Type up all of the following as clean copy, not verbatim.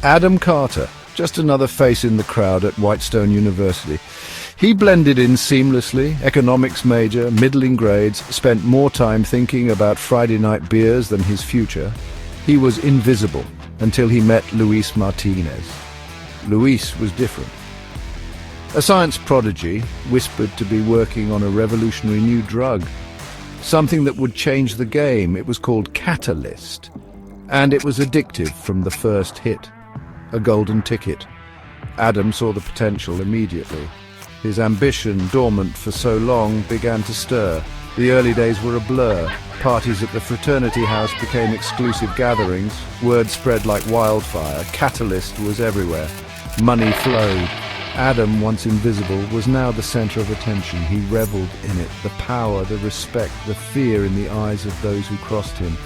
Adam Carter, just another face in the crowd at Whitestone University. He blended in seamlessly, economics major, middling grades, spent more time thinking about Friday night beers than his future. He was invisible until he met Luis Martinez. Luis was different. A science prodigy, whispered to be working on a revolutionary new drug. Something that would change the game. It was called Catalyst. And it was addictive from the first hit. A golden ticket. Adam saw the potential immediately. His ambition, dormant for so long, began to stir. The early days were a blur. Parties at the fraternity house became exclusive gatherings. Word spread like wildfire. Catalyst was everywhere. Money flowed. Adam, once invisible, was now the center of attention. He reveled in it. The power, the respect, the fear in the eyes of those who crossed him.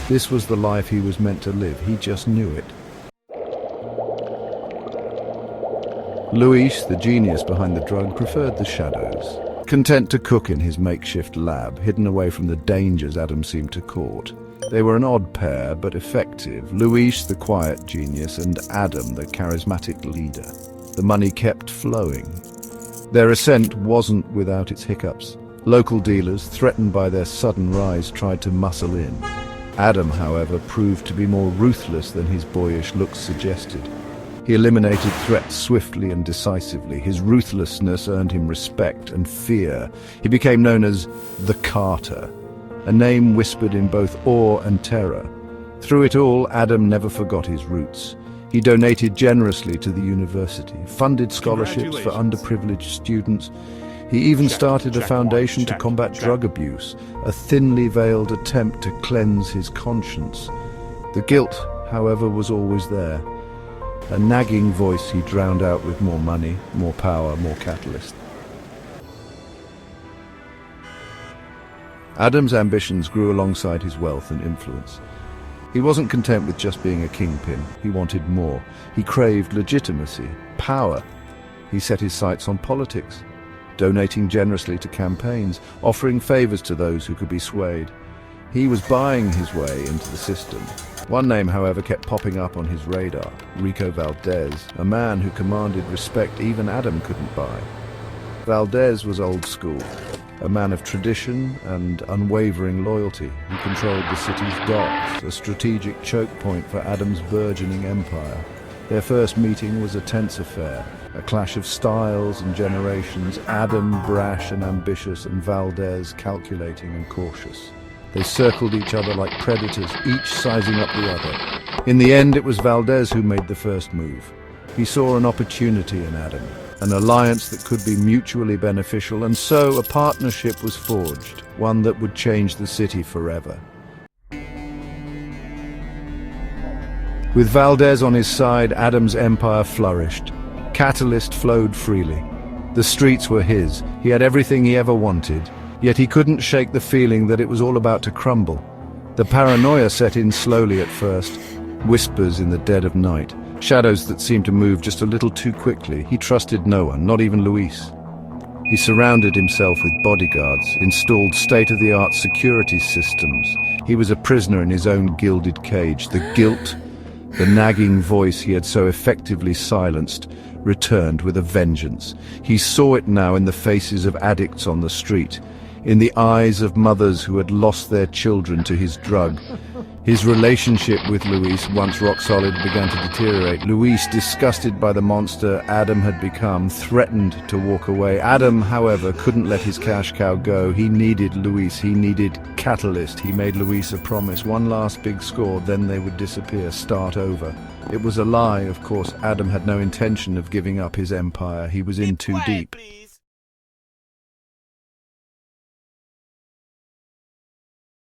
This was the life he was meant to live. He just knew it. Luis, the genius behind the drug, preferred the shadows. Content to cook in his makeshift lab, hidden away from the dangers Adam seemed to court. They were an odd pair, but effective. Luis, the quiet genius, and Adam, the charismatic leader. The money kept flowing. Their ascent wasn't without its hiccups. Local dealers, threatened by their sudden rise, tried to muscle in. Adam, however, proved to be more ruthless than his boyish looks suggested. He eliminated threats swiftly and decisively. His ruthlessness earned him respect and fear. He became known as the Carter, a name whispered in both awe and terror. Through it all, Adam never forgot his roots. He donated generously to the university, funded scholarships for underprivileged students. He even started a foundation to combat drug abuse, a thinly veiled attempt to cleanse his conscience. The guilt, however, was always there. A nagging voice he drowned out with more money, more power, more catalyst. Adam's ambitions grew alongside his wealth and influence. He wasn't content with just being a kingpin. He wanted more. He craved legitimacy, power. He set his sights on politics, donating generously to campaigns, offering favors to those who could be swayed. He was buying his way into the system. One name, however, kept popping up on his radar: Rico Valdez, a man who commanded respect even Adam couldn't buy. Valdez was old school, a man of tradition and unwavering loyalty. He controlled the city's docks, a strategic choke point for Adam's burgeoning empire. Their first meeting was a tense affair, a clash of styles and generations, Adam brash and ambitious, and Valdez calculating and cautious. They circled each other like predators, each sizing up the other. In the end, it was Valdez who made the first move. He saw an opportunity in Adam, an alliance that could be mutually beneficial, and so a partnership was forged, one that would change the city forever. With Valdez on his side, Adam's empire flourished. Catalyst flowed freely. The streets were his. He had everything he ever wanted. Yet he couldn't shake the feeling that it was all about to crumble. The paranoia set in slowly at first, whispers in the dead of night, shadows that seemed to move just a little too quickly. He trusted no one, not even Luis. He surrounded himself with bodyguards, installed state-of-the-art security systems. He was a prisoner in his own gilded cage. The guilt, the nagging voice he had so effectively silenced, returned with a vengeance. He saw it now in the faces of addicts on the street, in the eyes of mothers who had lost their children to his drug. His relationship with Luis, once rock solid, began to deteriorate. Luis, disgusted by the monster Adam had become, threatened to walk away. Adam, however, couldn't let his cash cow go. He needed Luis. He needed Catalyst. He made Luis a promise. One last big score, then they would disappear, start over. It was a lie, of course. Adam had no intention of giving up his empire. He was in too deep.